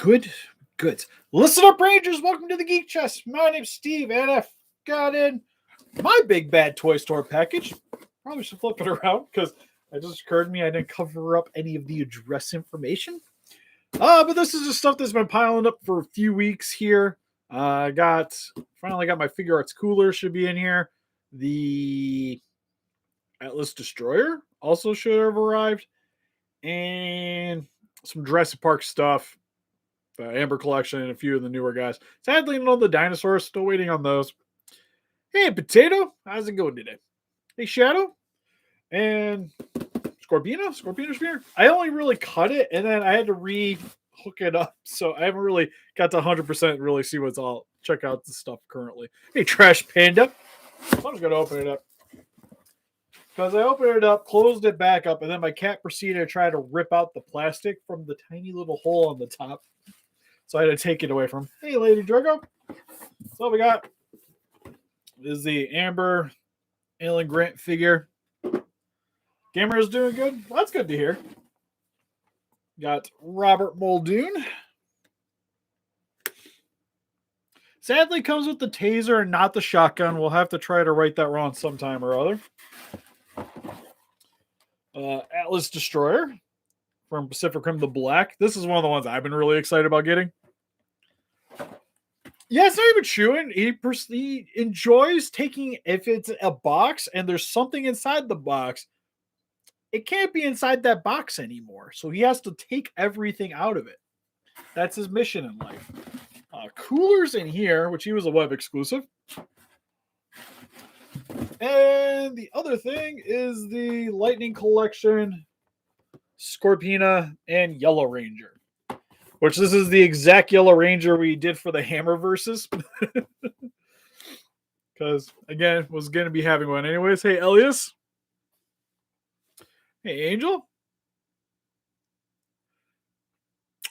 Good. Listen up, Rangers. Welcome to the Geek Chest. My name's Steve, and I got in my big bad toy store package. Probably should flip it around because it just occurred to me I didn't cover up any of the address information. But this is just stuff that's been piling up for a few weeks here. I finally got my Figuarts cooler, should be in here. The Atlas Destroyer also should have arrived. And some Jurassic Park stuff. The Amber Collection and a few of the newer guys. Sadly, none of the dinosaurs. Still waiting on those. Hey, Potato. How's it going today? Hey, Shadow. And Scorpina. Scorpina Spear. I only really cut it, and then I had to re-hook it up. So I haven't really got to 100% really see what's all. Check out the stuff currently. Hey, Trash Panda. I'm just going to open it up. Because I opened it up, closed it back up, and then my cat proceeded to try to rip out the plastic from the tiny little hole on the top. So I had to take it away from him. Hey, Lady Drago. So we got is the Amber Alan Grant figure. Gamer is doing good. Well, that's good to hear. Got Robert Muldoon. Sadly, comes with the taser and not the shotgun. We'll have to try to right that wrong sometime or other. Atlas Destroyer from Pacific Rim the Black. This is one of the ones I've been really excited about getting. Yeah, it's not even chewing. He enjoys taking, if it's a box and there's something inside the box, it can't be inside that box anymore. So he has to take everything out of it. That's his mission in life. Coolers in here, which he was a web exclusive. And the other thing is the Lightning Collection, Scorpina, and Yellow Ranger. Which this is the exact Yellow Ranger we did for the Hammer versus. Because, again, was going to be having one anyways. Hey, Elias. Hey, Angel.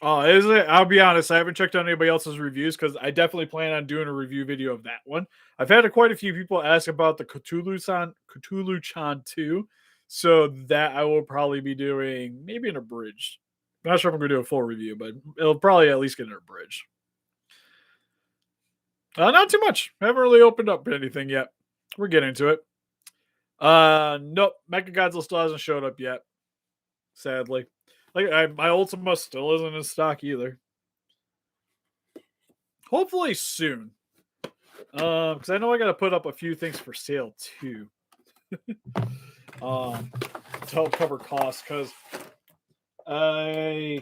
Oh, is it? I'll be honest. I haven't checked out anybody else's reviews because I definitely plan on doing a review video of that one. I've had quite a few people ask about the Cthulhu-chan 2. So that I will probably be doing maybe an abridged. I'm not sure if I'm going to do a full review, but it'll probably at least get an abridged. Not too much. I haven't really opened up anything yet. We're getting to it. Nope. MechaGodzilla still hasn't showed up yet. Sadly. My Ultima still isn't in stock either. Hopefully soon. Because I know I got to put up a few things for sale too. To help cover costs. Because I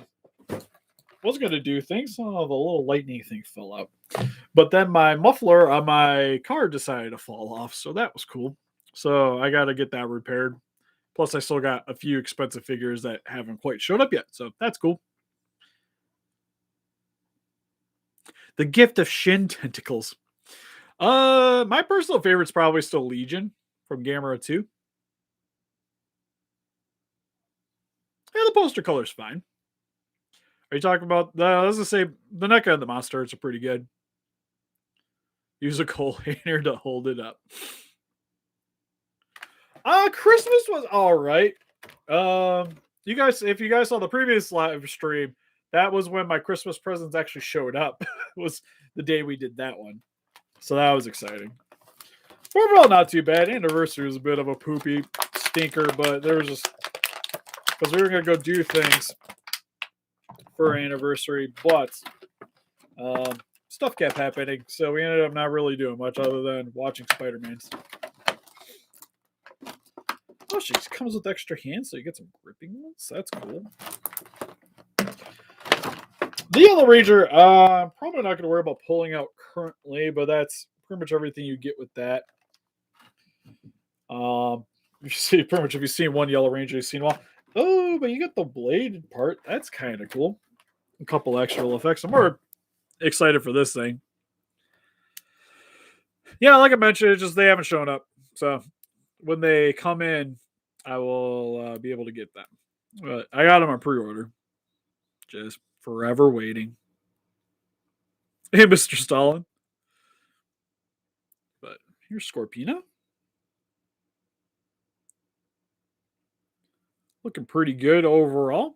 was going to do things. Oh, the little lightning thing fell out. But then my muffler on my car decided to fall off. So that was cool. So I got to get that repaired. Plus, I still got a few expensive figures that haven't quite showed up yet. So that's cool. The Gift of Shin Tentacles. My personal favorite's probably still Legion from Gamera 2. Yeah, the poster color's fine. Are you talking about let's just say the NECA and the Monsters are pretty good. Use a coal hanger to hold it up. Christmas was all right. You guys, if you guys saw the previous live stream, that was when my Christmas presents actually showed up. It was the day we did that one. So that was exciting. Overall, not too bad. Anniversary was a bit of a poopy stinker, but there was just because we were going to go do things for anniversary, but stuff kept happening, so we ended up not really doing much other than watching Spider-Man. Oh, she comes with extra hands, so you get some gripping ones. That's cool. The Yellow Ranger, I'm probably not going to worry about pulling out currently, but that's pretty much everything you get with that. You see, pretty much if you've seen one Yellow Ranger, you've seen one. Oh, but you get the blade part. That's kind of cool. A couple extra effects. I'm more excited for this thing. Yeah, like I mentioned, it's just they haven't shown up. So when they come in, I will be able to get them. But I got them on pre-order. Just forever waiting. Hey, Mr. Stalin. But here's Scorpina. Looking pretty good overall.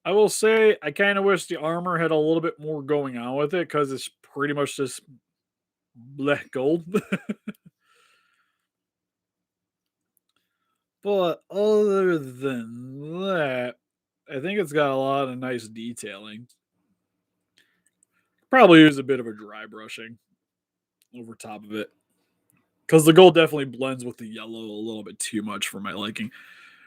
I will say I kind of wish the armor had a little bit more going on with it because it's pretty much just black gold. But other than that, I think it's got a lot of nice detailing. Probably use a bit of a dry brushing over top of it because the gold definitely blends with the yellow a little bit too much for my liking.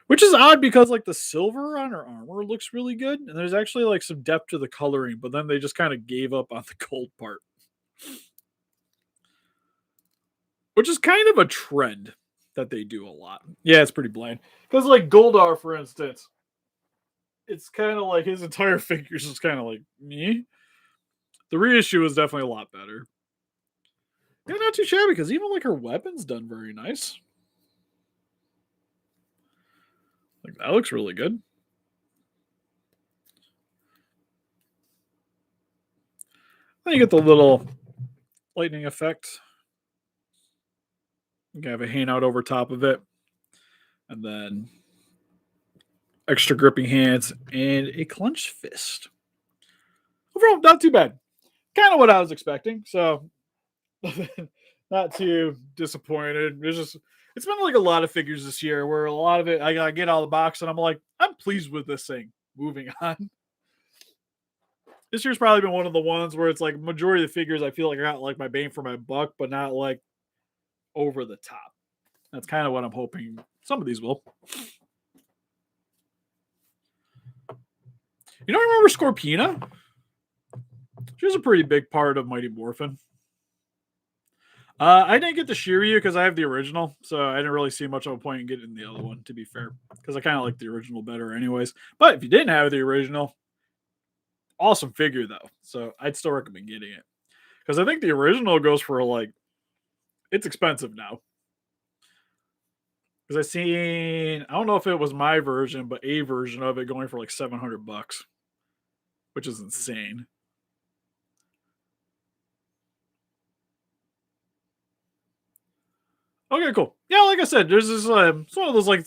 Which is odd because like the silver on her armor looks really good, and there's actually like some depth to the coloring, but then they just kind of gave up on the gold part, which is kind of a trend that they do a lot. Yeah, it's pretty bland because like Goldar, for instance, it's kind of like his entire figure is just kind of like me. The reissue is definitely a lot better. Yeah, not too shabby because even like her weapon's done very nice. Like that looks really good. Then you get the little lightning effect. You can have a handout over top of it, and then extra gripping hands and a clenched fist. Overall, not too bad. Kind of what I was expecting. So, not too disappointed. It's been like a lot of figures this year where a lot of it I get out of the box and I'm like, I'm pleased with this thing. Moving on. This year's probably been one of the ones where it's like majority of the figures I feel like I got like my bang for my buck, but not like over the top. That's kind of what I'm hoping some of these will. You know, I remember Scorpina? She was a pretty big part of Mighty Morphin. I didn't get the Shiryu because I have the original, so I didn't really see much of a point in getting the other one, to be fair, because I kind of like the original better, anyways. But if you didn't have the original, awesome figure though, so I'd still recommend getting it because I think the original goes for like it's expensive now. Because I don't know if it was my version, but a version of it going for like $700, which is insane. Okay, cool. Yeah, like I said, there's this. It's one of those like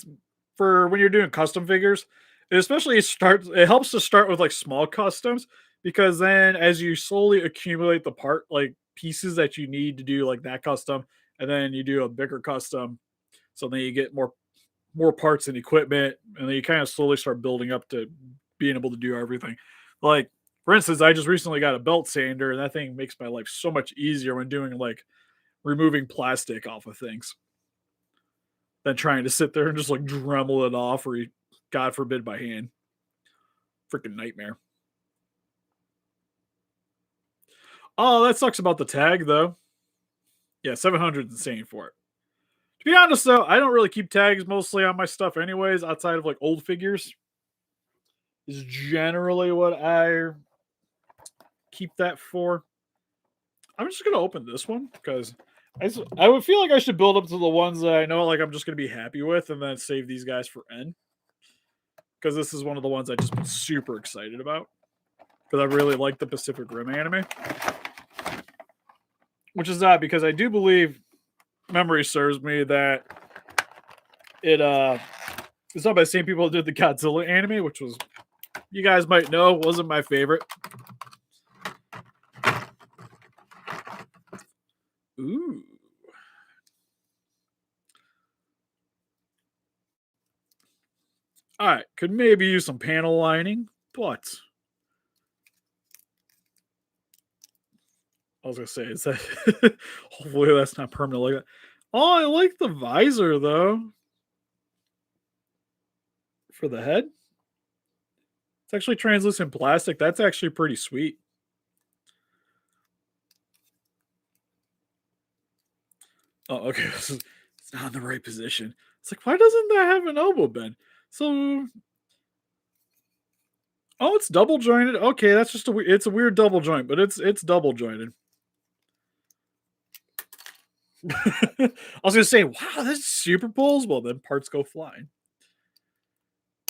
for when you're doing custom figures, it especially starts. It helps to start with like small customs because then as you slowly accumulate the part like pieces that you need to do like that custom, and then you do a bigger custom, so then you get more parts and equipment, and then you kind of slowly start building up to being able to do everything. Like for instance, I just recently got a belt sander, and that thing makes my life so much easier when doing like removing plastic off of things than trying to sit there and just like Dremel it off or God forbid by hand. Freaking nightmare. Oh, that sucks about the tag though. Yeah, 700 is insane for it. To be honest though, I don't really keep tags mostly on my stuff anyways, outside of like old figures. Is generally what I keep that for. I'm just gonna open this one because I would feel like I should build up to the ones that I know like I'm just gonna be happy with, and then save these guys for end. Because this is one of the ones I just been super excited about. Because I really like the Pacific Rim anime, which is odd because I do believe memory serves me that it's not by the same people that did the Godzilla anime, which was you guys might know wasn't my favorite. Ooh. All right, could maybe use some panel lining, but I was gonna say, is that hopefully that's not permanent like that. Oh, I like the visor though. For the head. It's actually translucent plastic. That's actually pretty sweet. Oh, okay. It's not in the right position. It's like, why doesn't that have an elbow bend? So, oh, it's double jointed. Okay, that's just it's a weird double joint, but it's double jointed. I was gonna say, wow, that's super posable. Then parts go flying.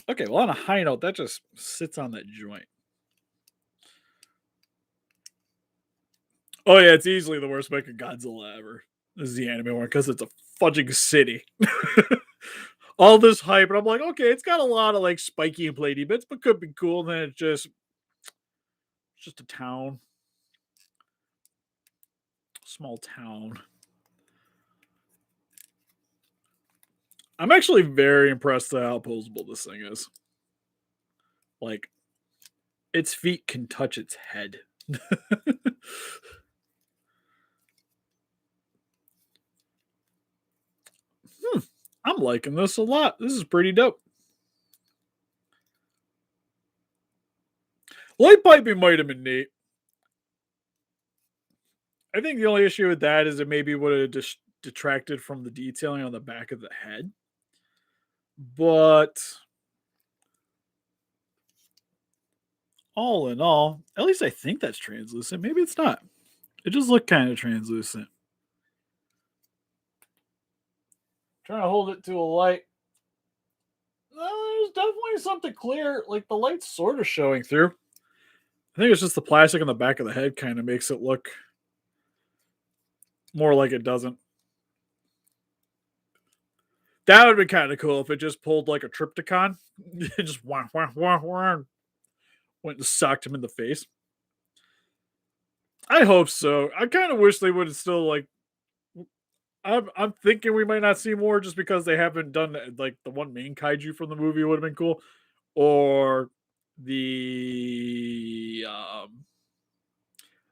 Okay, well, on a high note, that just sits on that joint. Oh yeah, it's easily the worst MechaGodzilla ever. This is the anime one because it's a fudging city. all this hype, and I'm like, okay, it's got a lot of like spiky and platey bits, but could be cool. And then it's just a town, small town. I'm actually very impressed at how posable this thing is. Like, its feet can touch its head. I'm liking this a lot. This is pretty dope. Light piping might have been neat. I think the only issue with that is it maybe would have just detracted from the detailing on the back of the head. But all in all, at least I think that's translucent. Maybe it's not. It just looked kind of translucent. Trying to hold it to a light. There's definitely something clear. Like the light's sort of showing through. I think it's just the plastic on the back of the head kind of makes it look more like it doesn't. That would be kind of cool if it just pulled like a Triptychon. It just went and socked him in the face. I hope so. I kind of wish they would have still like. I'm thinking we might not see more just because they haven't done like the one main kaiju from the movie would have been cool, or the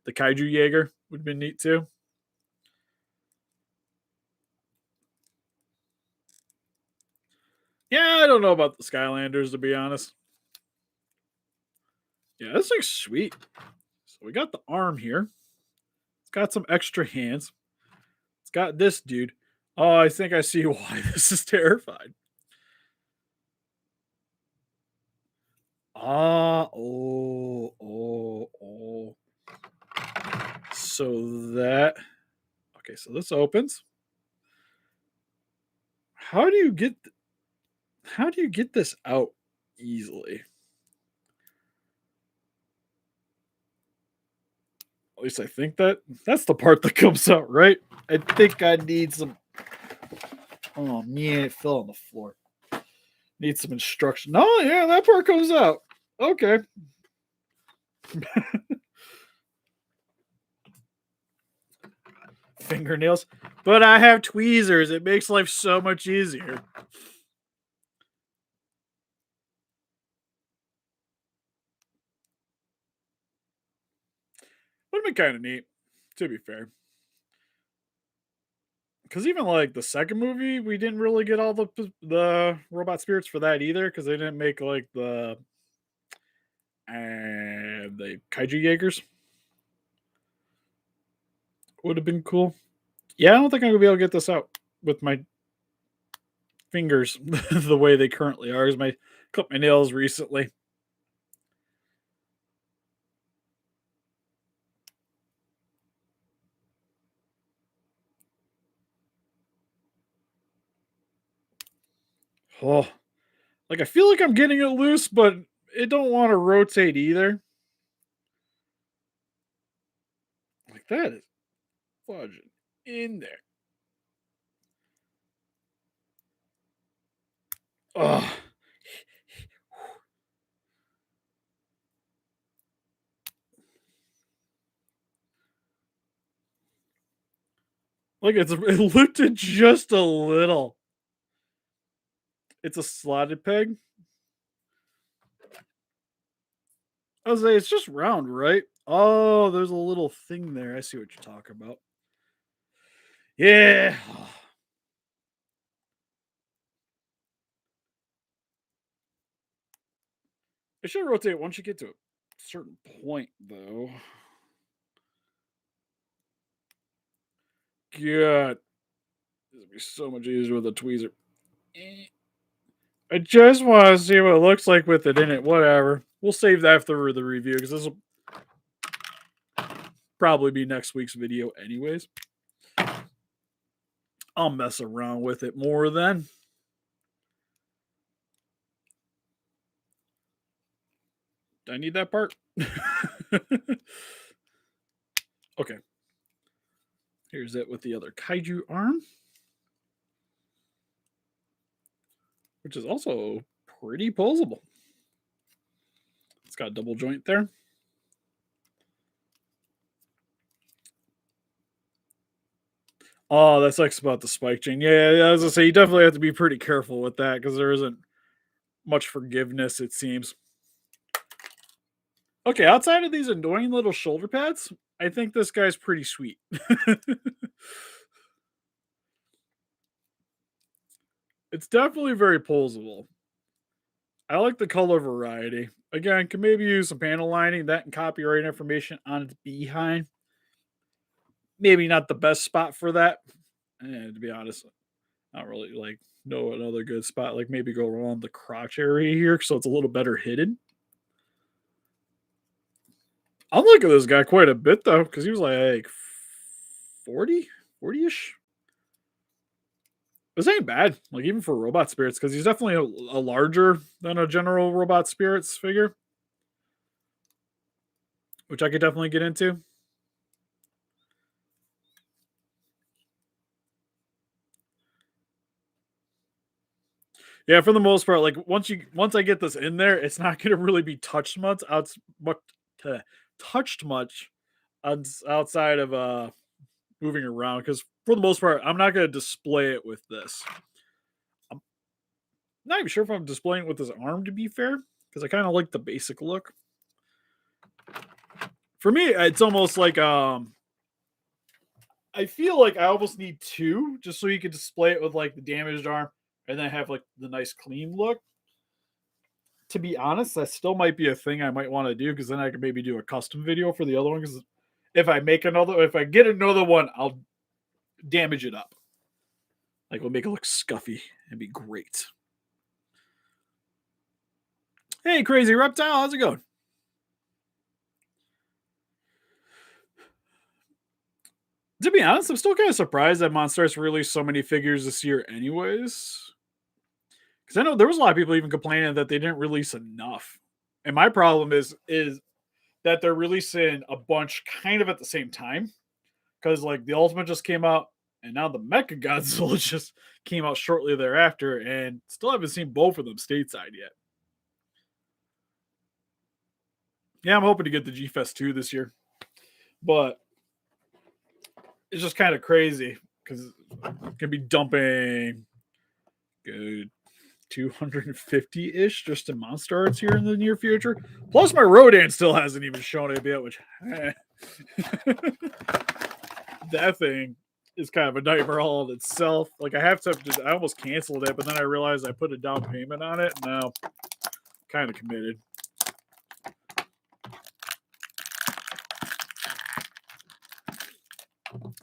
kaiju Jaeger would have been neat too. Yeah, I don't know about the Skylanders to be honest. Yeah, this thing's sweet. So we got the arm here. It's got some extra hands. It's got this dude. Oh, I think I see why this is terrified. Oh. So that. Okay, so this opens. How do you get this out easily? At least I think that's the part that comes out, right? I think I need some. Oh man, it fell on the floor. Need some instruction. Oh yeah, that part comes out. Okay. Fingernails. But I have tweezers. It makes life so much easier. Would have been kind of neat, to be fair. Because even like the second movie, we didn't really get all the robot spirits for that either. Because they didn't make like the kaiju Jaegers. Would have been cool. Yeah, I don't think I'm gonna be able to get this out with my fingers the way they currently are. As I cut my nails recently. Oh, like I feel like I'm getting it loose, but it don't want to rotate either. Like that is fudging in there. Ugh. Like it lifted just a little. It's a slotted peg. I was like, it's just round, right? Oh, there's a little thing there. I see what you're talking about. Yeah. It should rotate once you get to a certain point, though. God. This would be so much easier with a tweezer. I just want to see what it looks like with it in it. Whatever. We'll save that for the review because this will probably be next week's video, anyways. I'll mess around with it more then. Do I need that part? Okay. Here's it with the other kaiju arm. which is also pretty posable. It's got a double joint there. Oh, that sucks about the spike chain. Yeah, I was gonna say you definitely have to be pretty careful with that because there isn't much forgiveness, it seems. Okay, outside of these annoying little shoulder pads, I think this guy's pretty sweet. It's definitely very posable. I like the color variety. Again, can maybe use some panel lining, that and copyright information on its behind. Maybe not the best spot for that. To be honest, not really like know another good spot. Like maybe go around the crotch area here, so it's a little better hidden. I'm liking this guy quite a bit though, because he was like 40-ish. This ain't bad, like even for robot spirits, because he's definitely a larger than a general robot spirits figure, which I could definitely get into. Yeah, for the most part, like once I get this in there, it's not going to really be touched much touched much outside of moving around, because for the most part, I'm not going to display it with this. I'm not even sure if I'm displaying it with this arm, to be fair, because I kind of like the basic look. For me, it's almost like I feel like I almost need two just so you can display it with like the damaged arm and then have like the nice clean look. To be honest, that still might be a thing I might want to do, because then I could maybe do a custom video for the other one. Because if I get another one, I'll damage it up. Like we'll make it look scuffy. It'd be great. Hey, crazy reptile, how's it going? To be honest, I'm still kind of surprised that Monstars released so many figures this year, anyways. Because I know there was a lot of people even complaining that they didn't release enough. And my problem is that they're releasing a bunch kind of at the same time. Because like the Ultimate just came out, and now the MechaGodzilla just came out shortly thereafter, and still haven't seen both of them stateside yet. Yeah, I'm hoping to get the G Fest 2 this year. But it's just kind of crazy because it's gonna be dumping good 250-ish just in Monster Arts here in the near future. Plus my Rodan still hasn't even shown it yet, which that thing is kind of a nightmare all in itself. Like I almost canceled it, but then I realized I put a down payment on it, and now I'm kind of committed.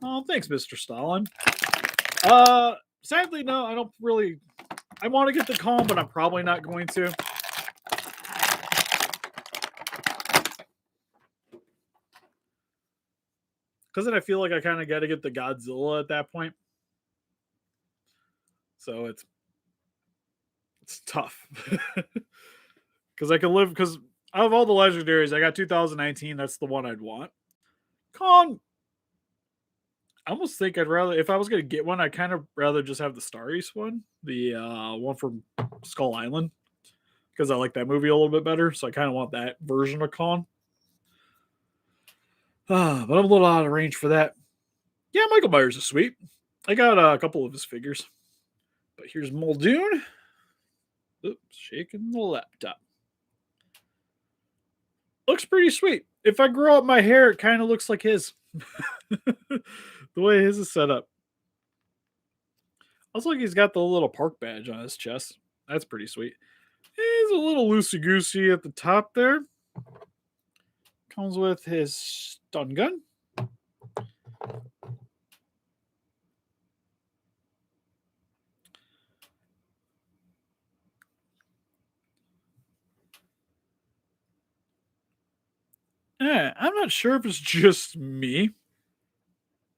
Oh, thanks, Mr. Stalin. Sadly, no, I don't really. I want to get the calm, but I'm probably not going to. Because then I feel like I kind of got to get the Godzilla at that point. So it's tough. Because I can live. Because out of all the legendaries, I got 2019. That's the one I'd want. Kong. I almost think I'd rather, if I was going to get one, I'd kind of rather just have the Star East one, the one from Skull Island, because I like that movie a little bit better. So I kind of want that version of Kong. But I'm a little out of range for that. Yeah, Michael Myers is sweet. I got a couple of his figures. But here's Muldoon. Oops, shaking the laptop. Looks pretty sweet. If I grow up my hair, it kind of looks like his. The way his is set up. Also, he's got the little park badge on his chest. That's pretty sweet. He's a little loosey-goosey at the top there. Comes with his stun gun. Yeah, I'm not sure if it's just me,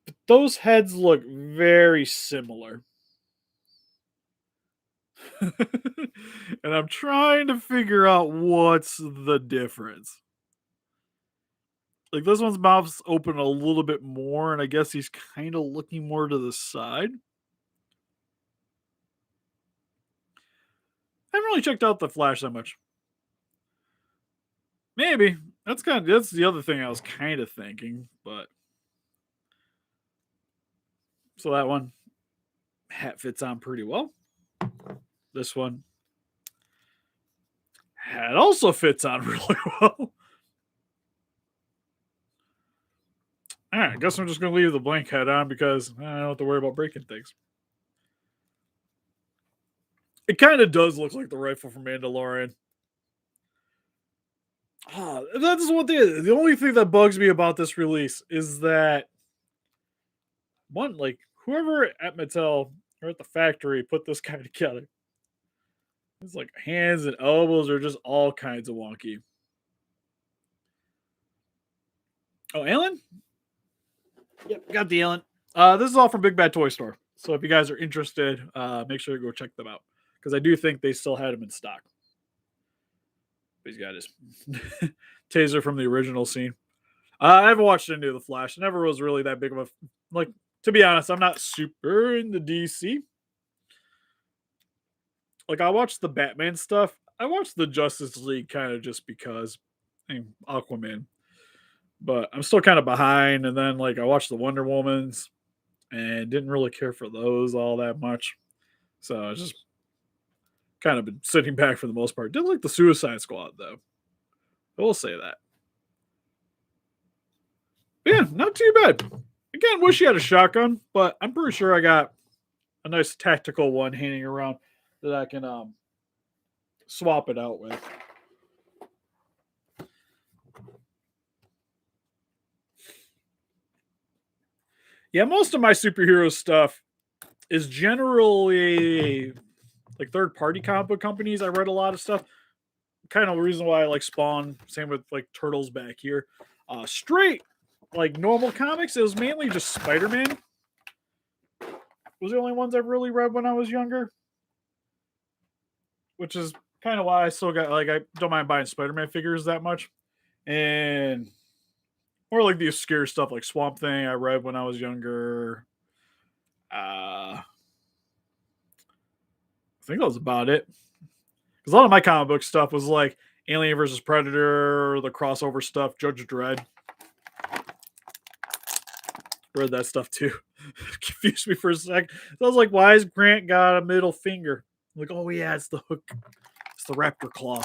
but those heads look very similar. And I'm trying to figure out what's the difference. Like this one's mouth's open a little bit more, and I guess he's kind of looking more to the side. haven't really checked out the Flash that much. Maybe that's the other thing I was kind of thinking, but so that one hat fits on pretty well. This one hat also fits on really well. All right, I guess I'm just gonna leave the blank hat on because I don't have to worry about breaking things. It kind of does look like the rifle from Mandalorian. That's one thing. The only thing that bugs me about this release is that one, like whoever at Mattel or at the factory put this guy together, his like hands and elbows are just all kinds of wonky. Oh, Alan? Yep, got the Alan. This is all from Big Bad Toy Store. So if you guys are interested, make sure to go check them out because I do think they still had them in stock. He's got his taser from the original scene. I haven't watched any of the Flash. Never was really that big of a like. To be honest, I'm not super into DC. Like I watched the Batman stuff. I watched the Justice League kind of just because. I mean, Aquaman, but I'm still kind of behind. And then like I watched the Wonder Womans and didn't really care for those all that much. So I just kind of been sitting back for the most part. Did like the Suicide Squad though. I will say that. But yeah, not too bad. Again, wish you had a shotgun, but I'm pretty sure I got a nice tactical one hanging around that I can swap it out with. Yeah, most of my superhero stuff is generally like third-party comic book companies. I read a lot of stuff. Kind of the reason why I like Spawn. Same with like Turtles back here. Straight like normal comics. It was mainly just Spider-Man. Was the only ones I've really read when I was younger. Which is kind of why I still got like I don't mind buying Spider-Man figures that much. And or like the obscure stuff like Swamp Thing I read when I was younger. I think that was about it. Because a lot of my comic book stuff was like Alien versus Predator, the crossover stuff, Judge Dredd. Read that stuff too. Confused me for a sec. So I was like, why has Grant got a middle finger? I'm like, oh yeah, it's the hook. It's the raptor claw.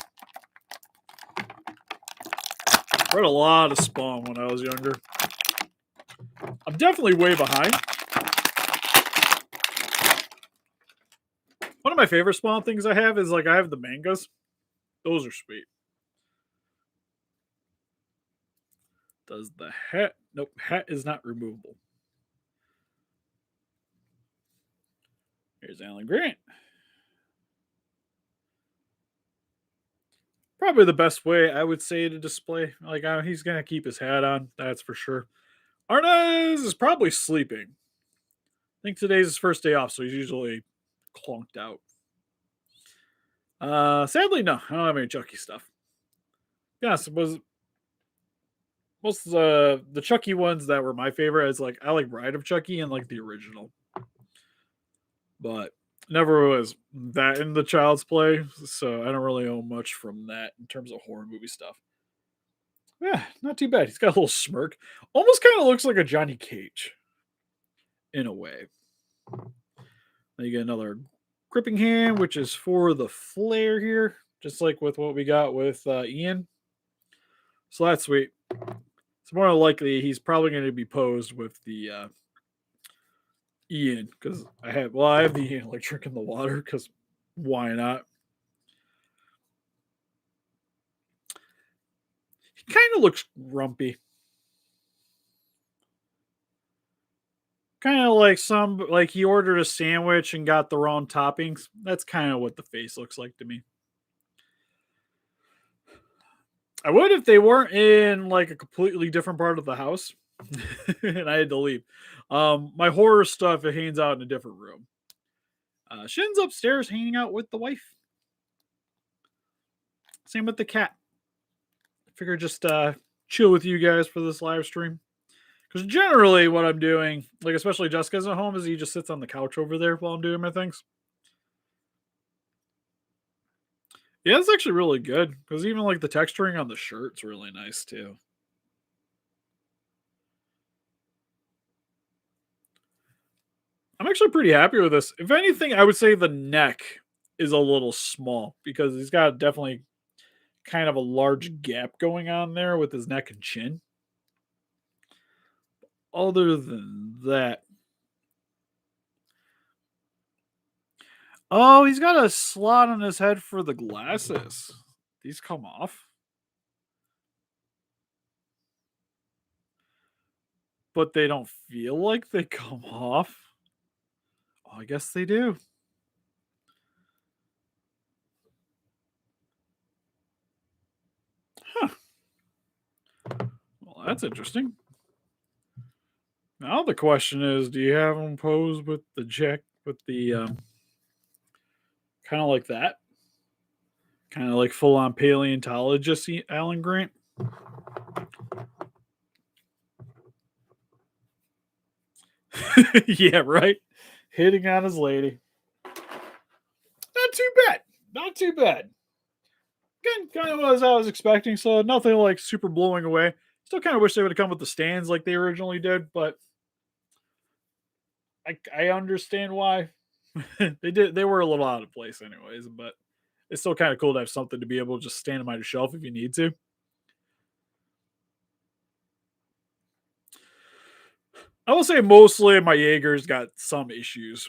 Read a lot of Spawn when I was younger. I'm definitely way behind. One of my favorite Spawn things I have is like I have the mangas. Those are sweet. Does the hat? Nope, hat is not removable. Here's Alan Grant. Probably the best way I would say to display. Like he's gonna keep his hat on, that's for sure. Arnaz is probably sleeping. I think today's his first day off, so he's usually clonked out. Sadly, no, I don't have any Chucky stuff. Yeah, I suppose most of the Chucky ones that were my favorite is like I like Bride of Chucky and like the original, but never was that in the Child's Play, so I don't really own much from that in terms of horror movie stuff. Yeah, not too bad. He's got a little smirk. Almost kind of looks like a Johnny Cage in a way. Then you get another gripping hand, which is for the flare here, just like with what we got with Ian. So that's sweet. It's more likely he's probably going to be posed with the Ian because I have the Ian electric in the water because why not? He kind of looks grumpy. Kind of like he ordered a sandwich and got the wrong toppings. That's kind of what the face looks like to me. I would if they weren't in like a completely different part of the house and I had to leave. My horror stuff it hangs out in a different room. Shin's upstairs hanging out with the wife. Same with the cat. I figure just chill with you guys for this live stream. Because generally what I'm doing, like especially Jessica's at home, is he just sits on the couch over there while I'm doing my things. Yeah, it's actually really good because even like the texturing on the shirt's really nice too. I'm actually pretty happy with this. If anything, I would say the neck is a little small because he's got definitely kind of a large gap going on there with his neck and chin. Other than that, oh, he's got a slot on his head for the glasses. These come off, but they don't feel like they come off. Oh, I guess they do. Huh. Well, that's interesting. Now the question is, do you have them posed with the jack with the kind of like that, kind of like full on paleontologist Alan Grant? Yeah, right. Hitting on his lady. Not too bad. Not too bad. Again, kind of as I was expecting. So nothing like super blowing away. Still kind of wish they would have come with the stands like they originally did, but I understand why. They did. They were a little out of place, anyways. But it's still kind of cool to have something to be able to just stand on your shelf if you need to. I will say mostly my Jaegers got some issues.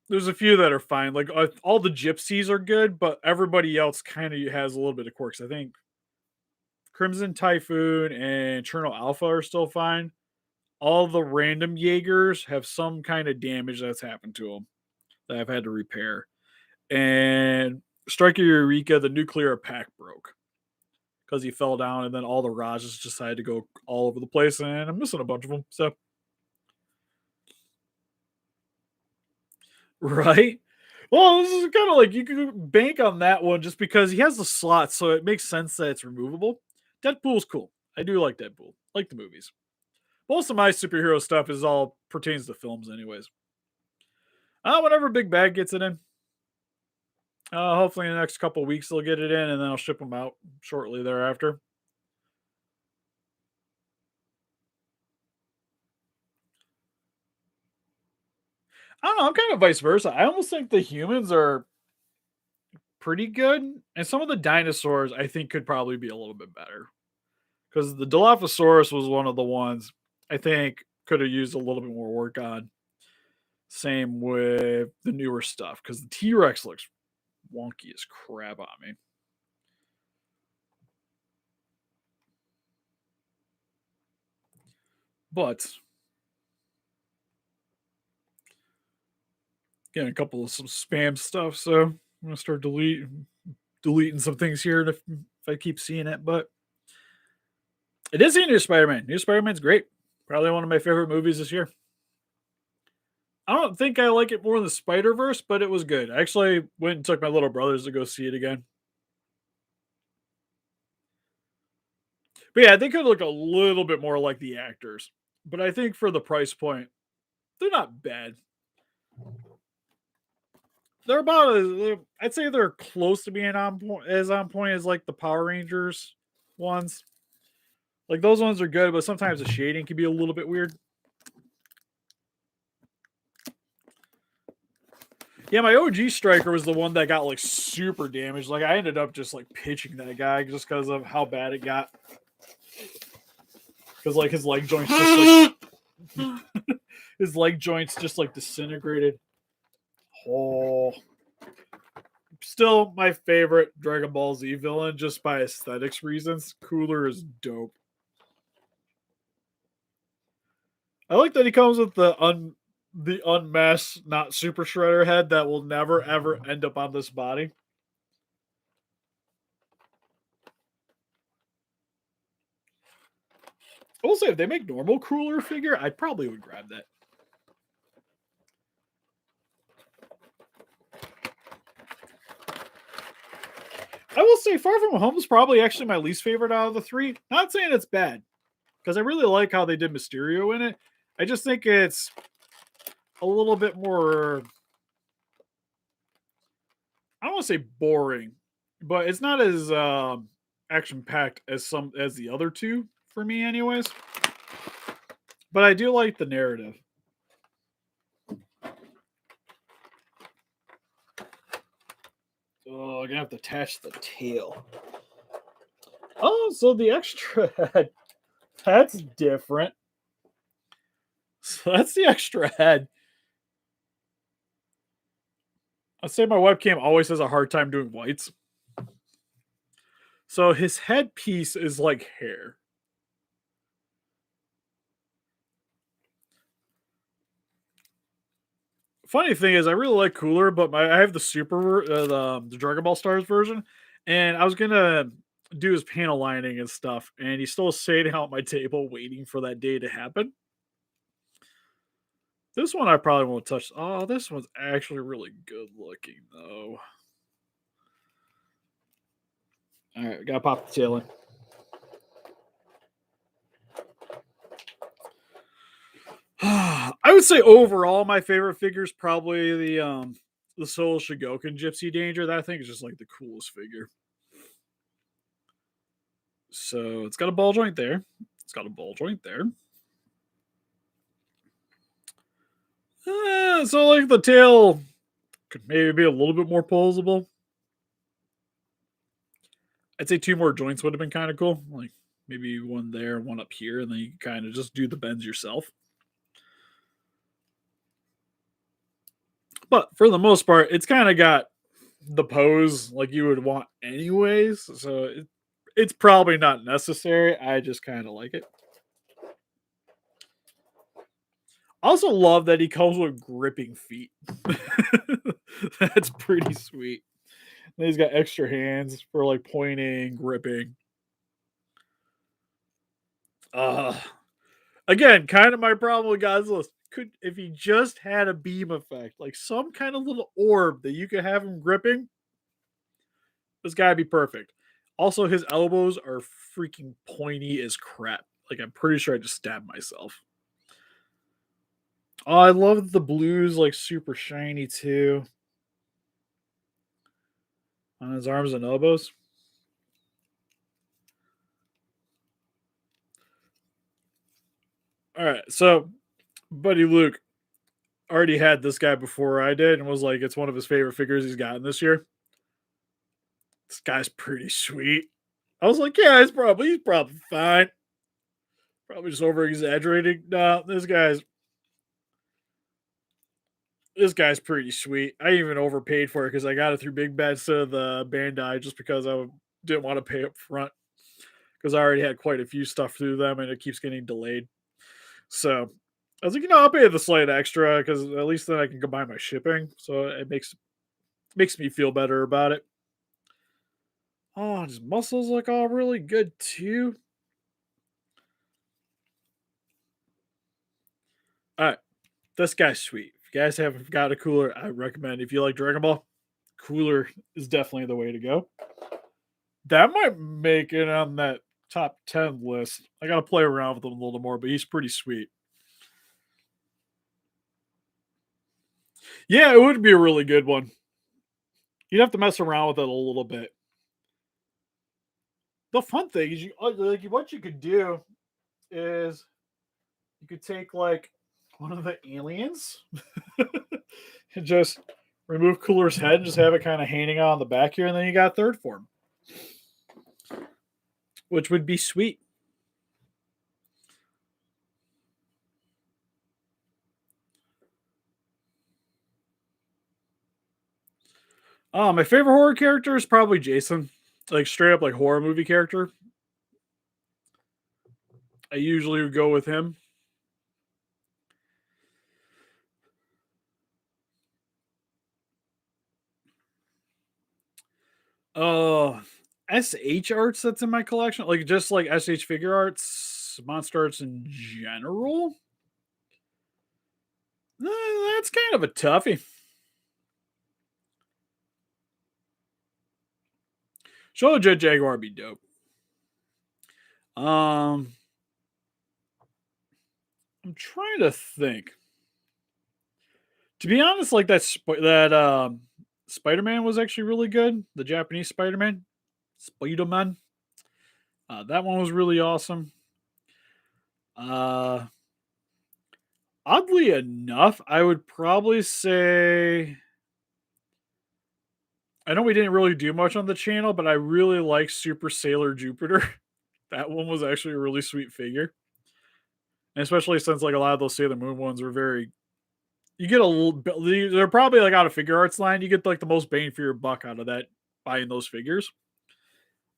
There's a few that are fine. Like all the gypsies are good, but everybody else kind of has a little bit of quirks. I think Crimson Typhoon and Cherno Alpha are still fine. All the random Jaegers have some kind of damage that's happened to them that I've had to repair. And Striker Eureka, the nuclear pack broke because he fell down, and then all the Rajas decided to go all over the place, and I'm missing a bunch of them. So, right? Well, this is kind of like you could bank on that one just because he has the slot, so it makes sense that it's removable. Deadpool's cool. I do like Deadpool, like the movies. Most of my superhero stuff is all pertains to films, anyways. Whenever Big Bag gets it in, hopefully in the next couple weeks they'll get it in, and then I'll ship them out shortly thereafter. I don't know. I'm kind of vice versa. I almost think the humans are pretty good, and some of the dinosaurs I think could probably be a little bit better because the Dilophosaurus was one of the ones I think could have used a little bit more work on. Same with the newer stuff because the T Rex looks wonky as crap on me. But getting a couple of some spam stuff, so I'm gonna start deleting some things here if I keep seeing it. But it is a new Spider-Man. New Spider-Man's great. Probably one of my favorite movies this year. I don't think I like it more than the Spider-Verse, but it was good. I actually went and took my little brothers to go see it again. But yeah, they could look a little bit more like the actors. But I think for the price point, they're not bad. They're about I'd say they're close to being on point as like the Power Rangers ones. Like those ones are good, but sometimes the shading can be a little bit weird. Yeah, my OG striker was the one that got like super damaged. Like I ended up just like pitching that guy just because of how bad it got. Because like his leg joints just like his leg joints just like disintegrated. Oh, still my favorite Dragon Ball Z villain just by aesthetics reasons. Cooler is dope. I like that he comes with the unmasked, not super shredder head that will never ever end up on this body. I will say if they make normal cooler figure, I probably would grab that. I will say Far From Home is probably actually my least favorite out of the three. Not saying it's bad, because I really like how they did Mysterio in it. I just think it's a little bit more, I don't want to say boring, but it's not as action packed as the other two for me, anyways. But I do like the narrative. Oh, I'm gonna have to attach the tail. Oh, so the extra head. That's different. So that's the extra head. I'd say my webcam always has a hard time doing whites. So his headpiece is like hair. Funny thing is, I really like Cooler, but I have the the Dragon Ball Stars version, and I was gonna do his panel lining and stuff, and he's still sitting out my table waiting for that day to happen. This one I probably won't touch. Oh, this one's actually really good looking though. All right, gotta pop the tail in. I would say overall, my favorite figure is probably the Soul Shigoken Gypsy Danger. That I think is just like the coolest figure. So it's got a ball joint there. It's got a ball joint there. So like the tail could maybe be a little bit more posable. I'd say two more joints would have been kind of cool. Like maybe one there, one up here, and then you kind of just do the bends yourself. But for the most part, it's kind of got the pose like you would want anyways. So it's probably not necessary. I just kind of like it. Also love that he comes with gripping feet. That's pretty sweet. And he's got extra hands for like pointing, gripping. Uh Again, kind of my problem with Godzilla. Could if he just had a beam effect, like some kind of little orb that you could have him gripping, this guy'd be perfect. Also, his elbows are freaking pointy as crap. Like I'm pretty sure I just stabbed myself. Oh, I love the blues, like super shiny too. On his arms and elbows. All right, so Buddy Luke already had this guy before I did, and was like, it's one of his favorite figures he's gotten this year. This guy's pretty sweet. I was like, yeah, he's probably fine. Probably just over exaggerating. No, this guy's pretty sweet. I even overpaid for it because I got it through Big Bad instead of the Bandai, just because didn't want to pay up front because I already had quite a few stuff through them and it keeps getting delayed. So I was like, I'll pay the slight extra because at least then I can combine my shipping. So it makes me feel better about it. Oh, his muscles look all really good too. All right, this guy's sweet. If you guys haven't got a cooler, I recommend. If you like Dragon Ball, cooler is definitely the way to go. That might make it on that top 10 list. I got to play around with him a little more, but he's pretty sweet. Yeah, it would be a really good one. You'd have to mess around with it a little bit. The fun thing is, what you could do is you could take like one of the aliens and just remove Cooler's head and just have it kind of hanging on the back here, and then you got third form, which would be sweet. My favorite horror character is probably Jason, like straight up like horror movie character. I usually would go with him. Oh, SH arts that's in my collection, like just like SH figure arts, monster arts in general. That's kind of a toughie. Show Jet Jaguar would be dope. I'm trying to think. To be honest, like that Spider-Man was actually really good. The Japanese Spider-Man. Spider-Man. That one was really awesome. Uh, Oddly enough, I would probably say I know we didn't really do much on the channel, but I really like Super Sailor Jupiter. That one was actually a really sweet figure. And especially since like a lot of those Sailor Moon ones were very you get a little bit they're probably like out of Figuarts line, you get like the most bang for your buck out of that buying those figures.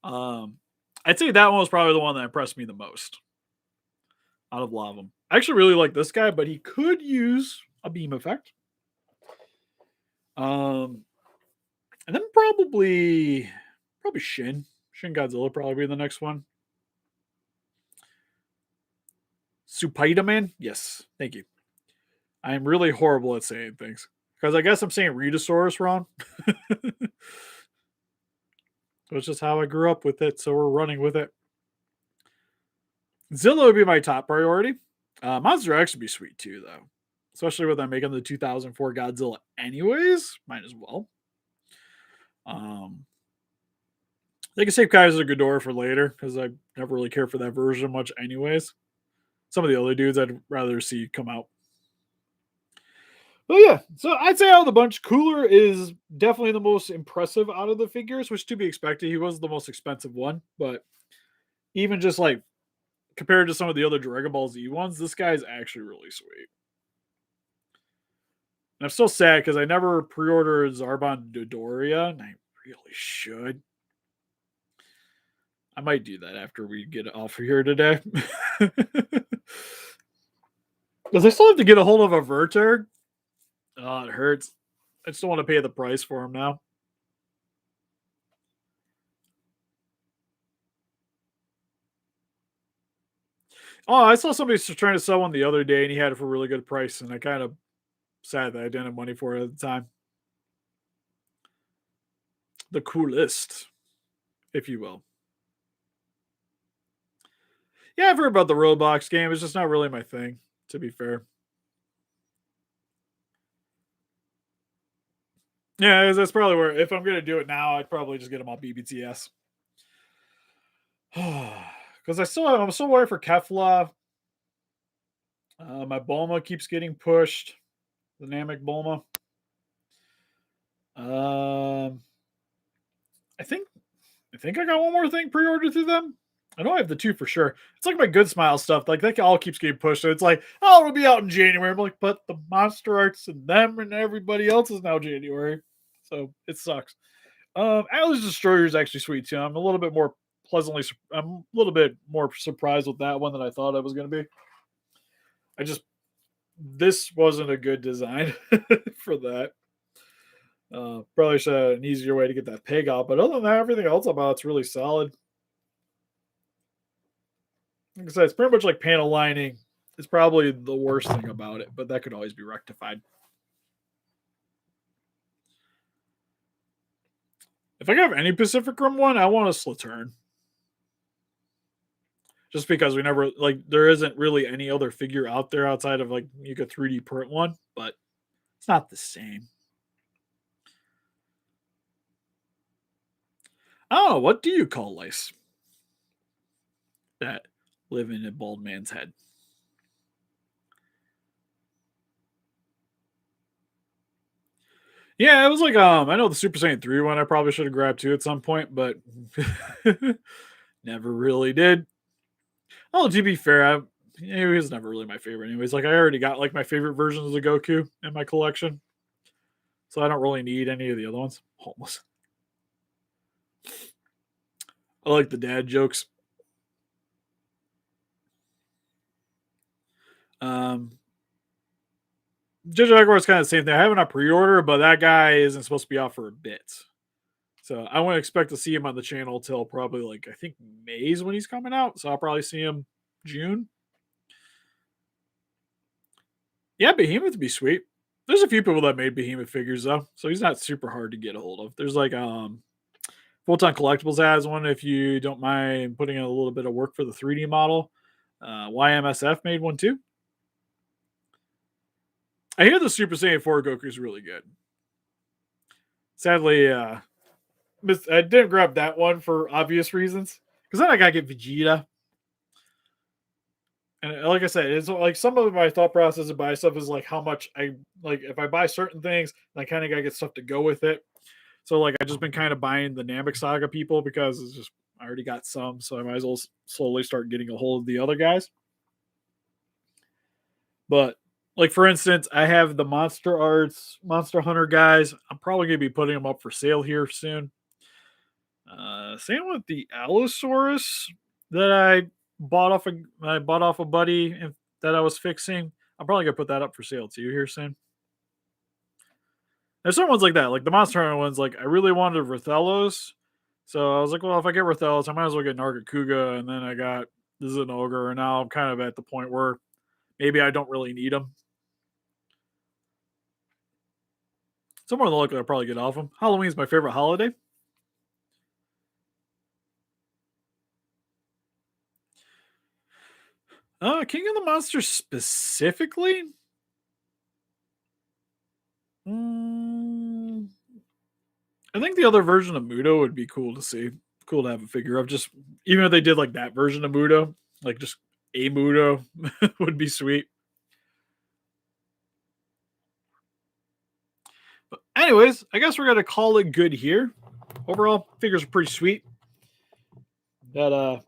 Um I'd say that one was probably the one that impressed me the most out of a lot of them. I actually really like this guy, but he could use a beam effect. Um and then probably Shin Godzilla probably be the next one. Supaida-man? Yes. Thank you. I am really horrible at saying things. Because I guess I'm saying Rhedosaurus wrong. It's just how I grew up with it, so we're running with it. Zilla would be my top priority. Monster X would be sweet too, though. Especially with them making the 2004 Godzilla anyways. Might as well. They can save Kaiser Ghidorah for later, because I never really cared for that version much anyways. Some of the other dudes I'd rather see come out. But yeah, so I'd say out of the bunch, Cooler is definitely the most impressive out of the figures, which to be expected. He was the most expensive one, but even just like compared to some of the other Dragon Ball Z ones, this guy is actually really sweet. And I'm still sad because I never pre-ordered Zarbon Dodoria, and I really should. I might do that after we get off of here today. Because I still have to get a hold of a Verter. Oh, it hurts. I just don't want to pay the price for him now. Oh, I saw somebody trying to sell one the other day, and he had it for a really good price, and I kind of sad that I didn't have money for it at the time. The coolest, if you will. Yeah, I've heard about the Roblox game. It's just not really my thing, to be fair. Yeah, that's probably where if I'm gonna do it now, I'd probably just get them on BBTS. Because I'm still waiting for Kefla. My Bulma keeps getting pushed. The Namek Bulma. I think I got one more thing pre-ordered through them. I know I have the two for sure. It's like my Good Smile stuff. Like that all keeps getting pushed. So it's like, oh, it'll be out in January. I'm like, but the Monster Arts and them and everybody else is now January. So it sucks. Atlas Destroyer is actually sweet too. I'm a little bit more surprised with that one than I thought I was going to be. This wasn't a good design for that. Probably should have an easier way to get that pig out, but other than that, everything else about it's really solid. Like I said, it's pretty much like panel lining. It's probably the worst thing about it, but that could always be rectified. If I could have any Pacific Rim one, I want a Slattern. Just because we never there isn't really any other figure out there outside of like you could 3D print one, but it's not the same. Oh, what do you call lice that live in a bald man's head? Yeah, it was like I know the Super Saiyan 3 one I probably should have grabbed too at some point, but never really did. Oh, to be fair, he was never really my favorite. Anyways, like I already got like my favorite versions of Goku in my collection, so I don't really need any of the other ones. Homeless. I like the dad jokes. Jaegers kind of the same thing. I have it on pre-order, but that guy isn't supposed to be out for a bit. So I wouldn't expect to see him on the channel till probably like I think May's when he's coming out. So I'll probably see him June. Yeah, Behemoth would be sweet. There's a few people that made Behemoth figures though, so he's not super hard to get a hold of. There's like Photon Collectibles has one if you don't mind putting in a little bit of work for the 3D model. YMSF made one too. I hear the Super Saiyan 4 Goku is really good. Sadly, I didn't grab that one for obvious reasons. Because then I gotta get Vegeta. And like I said, it's like some of my thought process of buy stuff is like how much I like if I buy certain things, I kind of gotta get stuff to go with it. So like I just been kind of buying the Namek Saga people because it's just I already got some, so I might as well slowly start getting a hold of the other guys. But like for instance, I have the Monster Arts, Monster Hunter guys. I'm probably gonna be putting them up for sale here soon. Same with the Allosaurus that I bought off a buddy that I was fixing. I'm probably gonna put that up for sale too here soon. There's some ones like that, like the Monster Hunter ones. Like I really wanted Rathellos, so I was like, well, if I get Rathellos, I might as well get Nargacuga, and then I got this is an ogre, and now I'm kind of at the point where maybe I don't really need them. So more than likely, I'll probably get off them. Halloween's my favorite holiday. King of the Monsters specifically. Mm, I think the other version of Muto would be cool to see. Cool to have a figure of. Just even if they did like that version of Muto, like just a Muto would be sweet. But anyways, I guess we're gonna call it good here. Overall, figures are pretty sweet. That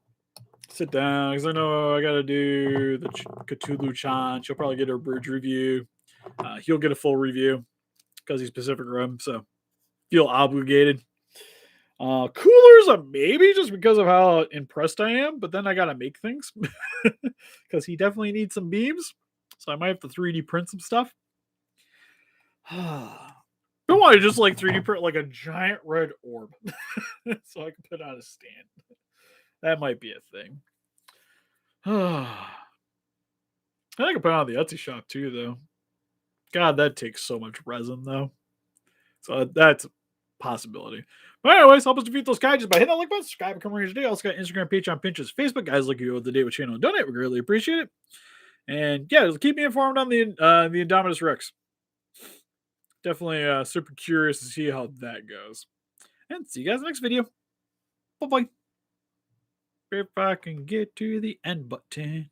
sit down because I know I gotta do the Cthulhu Chan. She'll probably get her bridge review. He'll get a full review because he's Pacific Rim, so feel obligated. Coolers a maybe just because of how impressed I am, but then I gotta make things because he definitely needs some beams, so I might have to 3D print some stuff. Don't want to just like 3D print like a giant red orb so I can put on a stand. That might be a thing. I think I can put it on the Etsy shop too, though. God, that takes so much resin, though. So that's a possibility. But anyways, help us defeat those kaijus by hitting that like button, subscribe, become a today. Also got Instagram, Patreon, Pinterest, Facebook. Guys, like you with the day with channel and donate. We greatly appreciate it. And yeah, keep me informed on the Indominus Rex. Definitely super curious to see how that goes. And see you guys in the next video. Bye bye. If I can get to the end button.